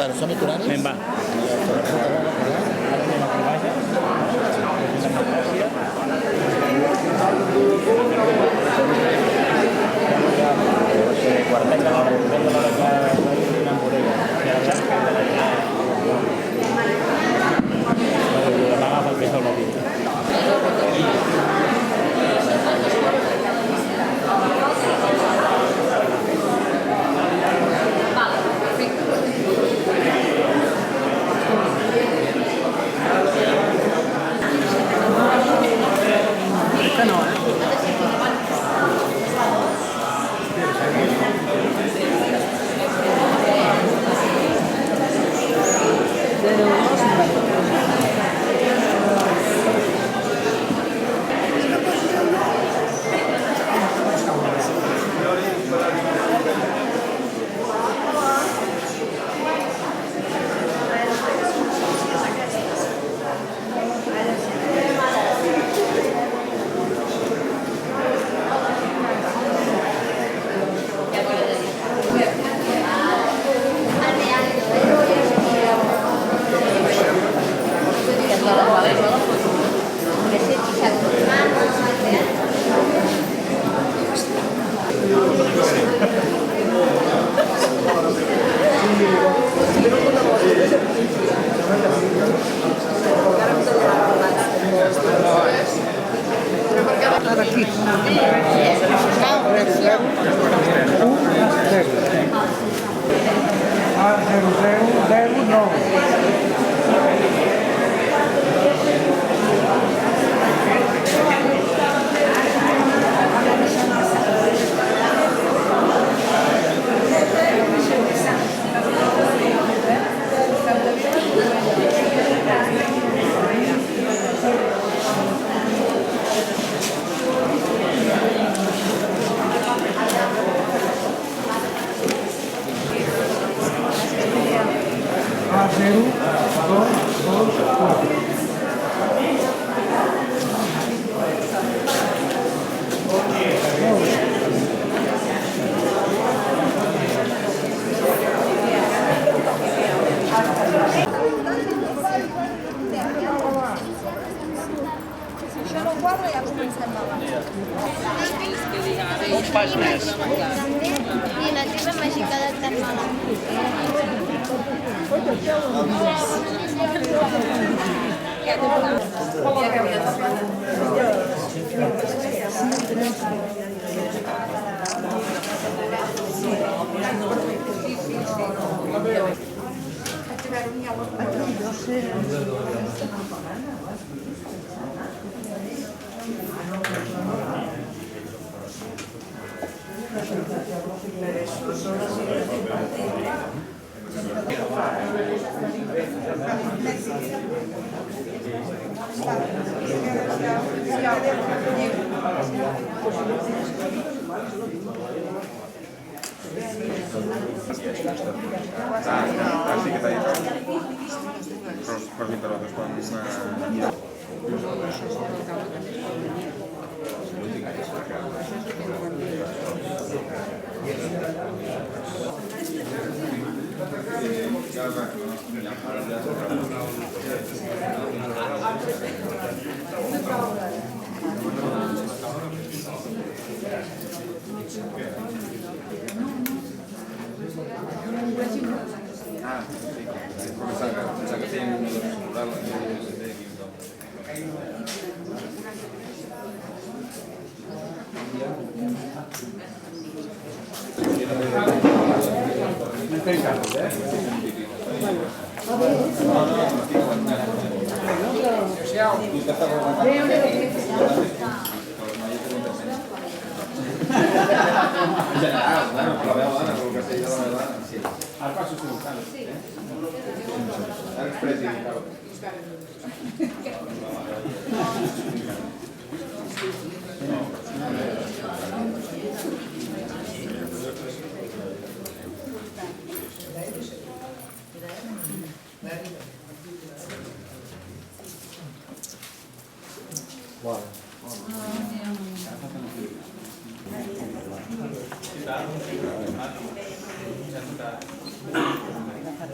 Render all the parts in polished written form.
Bueno, som-hi, Torani? Anem, va. Un pas més. I la teva màgica de Termala. Así que está ahí. Por interrogatorios con Deu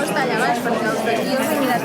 estar allà baix, perquè els d'aquí els he mirat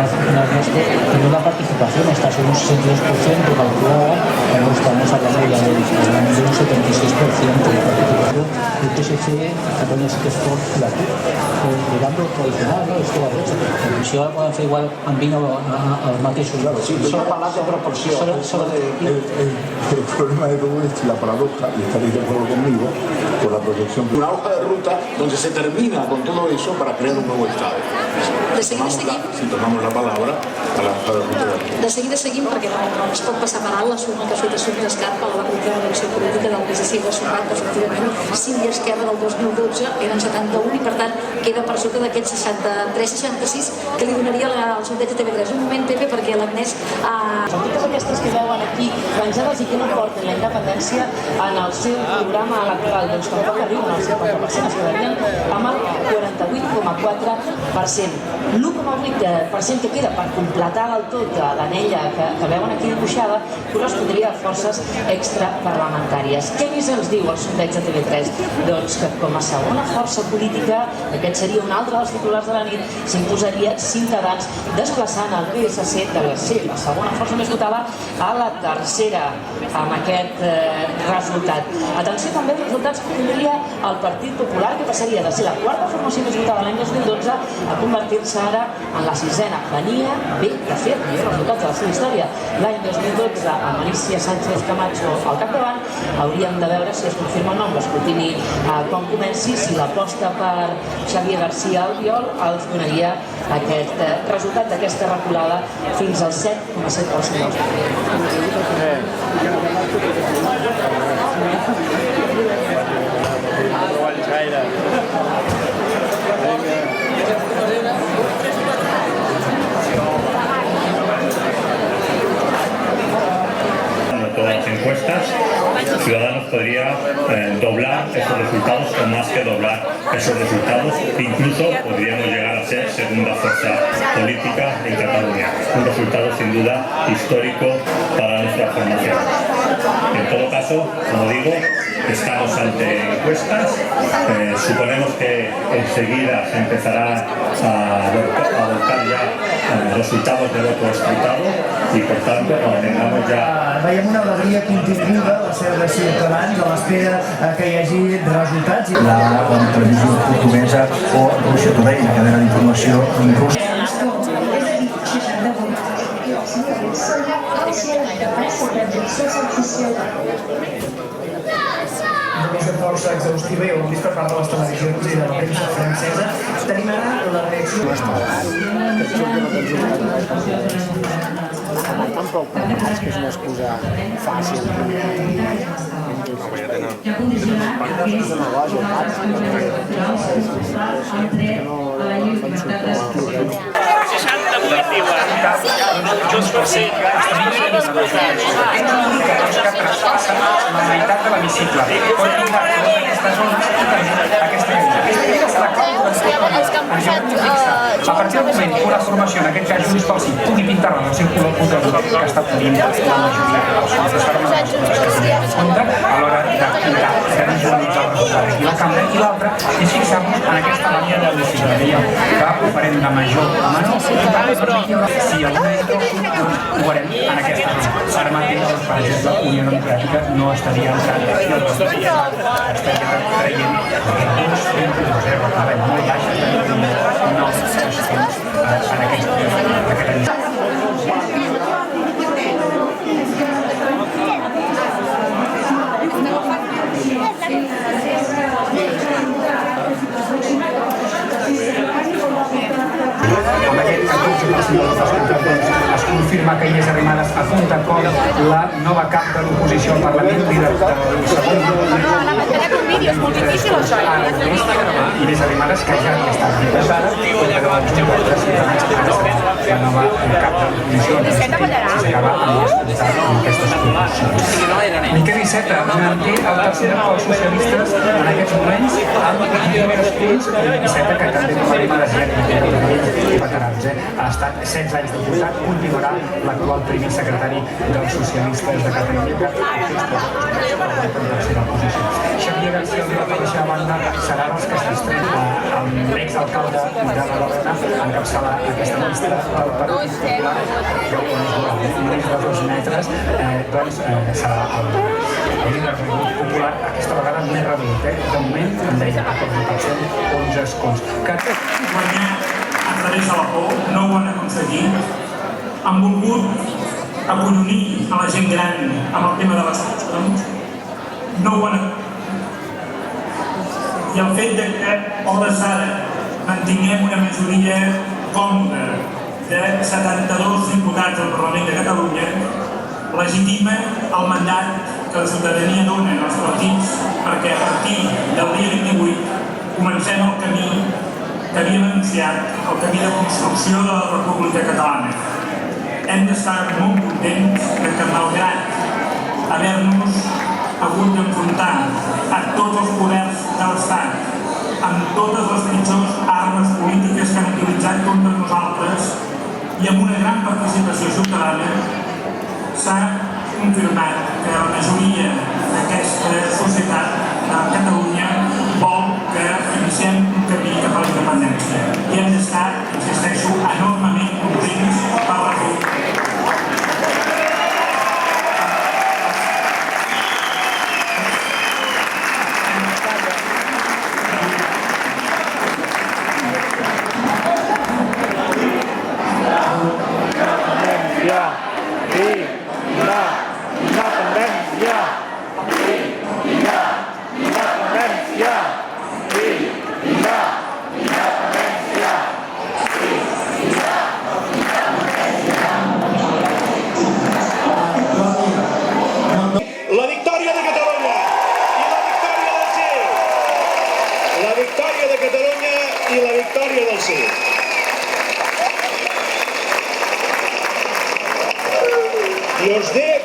Pero la participación está sobre un 62%, calculada, no estamos hablando ya de un 76% de participación. El PSC, Catalunya sí que es fort, llegando tradicional, no? Esto va hecho. Si ahora pueden hacer igual amb 20 als mateixos. Claro, sí, pero parlant de proporció. El problema de todo esto, la paradoja, y estaréis de acuerdo conmigo, por la proyección. Una hoja de ruta donde se termina con todo eso para crear un nuevo Estado. Si tomamos la palabra a la hoja de ruta. De seguida seguim perquè no es pot passar per alt l'assumpte que ha fet Assumpta Escarpa a la comissió de l'acció política del PSC i de Sumat, que efectivament Cinc i Esquerra del 2012 eren 71 i per tant queda per sota d'aquests 63-66 que li donaria el sondeig de TV3. Un moment, Pepe, perquè l'Agnès... Totes aquestes que veuen aquí penjades i que no porten la independència en el seu programa electoral, doncs tampoc arriben al 50%, es quedarien amb el 48,4%. L'1,8% que queda per completar del tot l'anella que veuen aquí dibuixada correspondria a forces extraparlamentàries. Què més ens diu el sondeig de TV3? Doncs que com a segona força política, aquest seria un altre dels titulars de la nit, s'imposaria Ciutadans desplaçant el PSC de ser la segona força més votada a la tercera amb aquest resultat. Atenció també als resultats que tindria el Partit Popular, que passaria de ser la quarta formació més votada l'any 2012 a convertir-se ara en la sisena. Venia bé, de fet, millors resultats de la seva història. L'any 2012, amb Alicia Sánchez Camacho al capdavant, hauríem de veure si es confirma o no amb l'escrutini quan comenci, si l'aposta per Xavier García Albiol els donaria aquest resultat d'aquesta reculada fins al 7,7%. Todas las encuestas podría doblar esos resultados o más que doblar esos resultados. Incluso podríamos llegar a ser segunda fuerza política en Cataluña. Un resultado sin duda histórico para nuestra formación. En todo caso, como digo, estamos ante encuestas. Suponemos que enseguida se empezará a adoptar ya resultados de voto escrutado i, per tant, tengamos ja... Veiem una alegria continguda a la seu de Ciutadans a l'espera que hi hagi resultats. La televisió portuguesa o Russia Today, la cadena d'informació russa. Informació força exhaustiva i ho hem vist per part de les televisions i de la premsa francesa. Tenim ara la reacció... Tampoc és que és una excusa fàcil. Ja condicionat que és el dret a la llibertat d'expressió. 68 diuen Junts pel Sí. Que traspassen la meitat de l'hemicicle. Pot tindre aquestes zones aquesta llei serà a partir del moment que una formació, en aquest cas Junts pel Sí, pugui pintar-la en el seu color potent que està podint la majoria de persones a l'hora de visualitzar el resultat aquí a la cambra, i l'altra és fixar-nos en aquesta línia de decisió que ho farem de major a menor, si el ho farem en aquesta zona. Ara mateix, per exemple, Unió Democràtica no estaria entrant i el estaria traient aquest 2,22, acabem molt baixes de 9 posicions en aquest any. Amb aquest 14% es confirma que Inés Arrimadas apunta com la nova cap de l'oposició al Parlament, líder del segon grup. És molt difícil això, Inés Arrimadas, que ja havia estat diputada, però la nova cap de l'oposició s'acaba amb aquestes proposicions. Miquel Iceta manté el tercer lloc pels socialistes en aquests moments amb els primers punts. Iceta, que també com Arrimadas ja veterans, ha estat 16 anys diputat, continuarà l'actual primer secretari dels socialistes de Catalunya, que en tercera posició. Xavier García Albiol, per la seva banda, serà dels que s'estrena amb l'exalcalde de Badalona encapçalar aquesta llista del Partit Popular, que només de 2 metres, doncs serà el líder del grup popular, aquesta vegada més reduït. De moment, com deia, 14%, 11 escons. A través de la por, no ho han aconseguit. Han volgut acollonir a la gent gran amb el tema de les eleccions. No ho han aconseguit. I el fet que a hores d'ara mantinguem una majoria còmoda de 72 diputats al Parlament de Catalunya legitima el mandat que la ciutadania dona als partits perquè a partir del dia 28 comencem el camí que havíem anunciat, el camí de construcció de la República Catalana. Hem d'estar molt contents que, malgrat haver-nos hagut d'enfrontar a tots els poders de l'Estat, amb totes les pitjors armes polítiques que han utilitzat contra nosaltres i amb una gran participació ciutadana, s'ha confirmat que la majoria d'aquesta societat de Catalunya vol que iniciem un camí cap a la independència. I hem d'estar, insisteixo, enormement contents per la gent. La victòria de Catalunya i la victòria del sí. La victòria de Catalunya i la victòria del sí. I us dic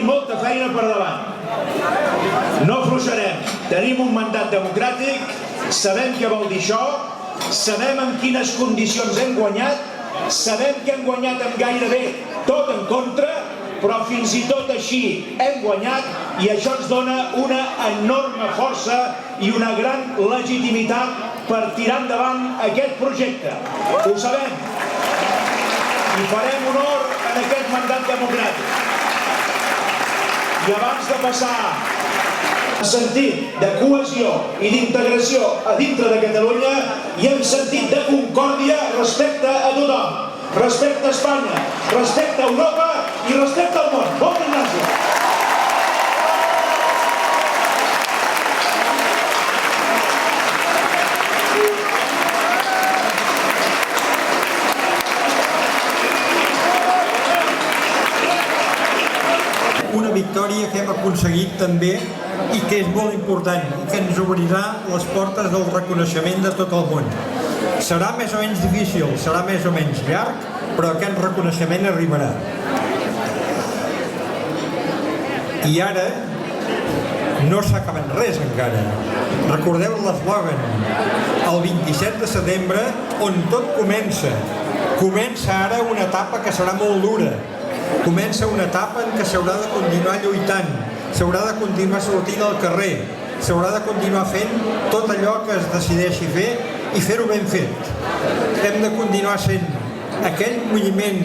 molta feina per davant. No afluixarem. Tenim un mandat democràtic, sabem què vol dir això, sabem en quines condicions hem guanyat, sabem que hem guanyat amb gairebé tot en contra, però fins i tot així hem guanyat i això ens dona una enorme força i una gran legitimitat per tirar endavant aquest projecte. Ho sabem. I farem honor en aquest mandat democràtic. I abans de passar en sentit de cohesió i d'integració a dintre de Catalunya i en sentit de concòrdia respecte a tothom. Respecte a Espanya, respecte a Europa i respecte al món. Moltes gràcies. Una victòria que hem aconseguit també i que és molt important i que ens obrirà les portes del reconeixement de tot el món. Serà més o menys difícil, serà més o menys llarg, però aquest reconeixement arribarà. I ara no s'ha acabat res encara. Recordeu l'eslògan, el 27 de setembre, on tot comença. Comença ara una etapa que serà molt dura. Comença una etapa en què s'haurà de continuar lluitant, s'haurà de continuar sortint al carrer, s'haurà de continuar fent tot allò que es decideixi fer i fer-ho ben fet. Hem de continuar sent aquell moviment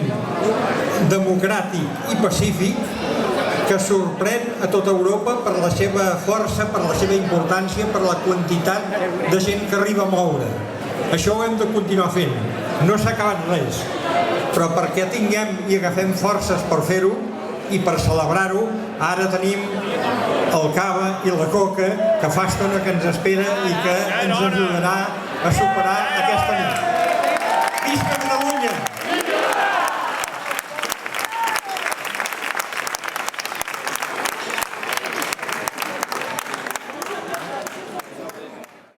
democràtic i pacífic que sorprèn a tota Europa per la seva força, per la seva importància, per la quantitat de gent que arriba a moure. Això ho hem de continuar fent. No s'ha acabat res, però perquè tinguem i agafem forces per fer-ho i per celebrar-ho, ara tenim el cava i la coca que fa estona que ens espera i que ens ajudarà a superar aquesta nit. Visca Catalunya!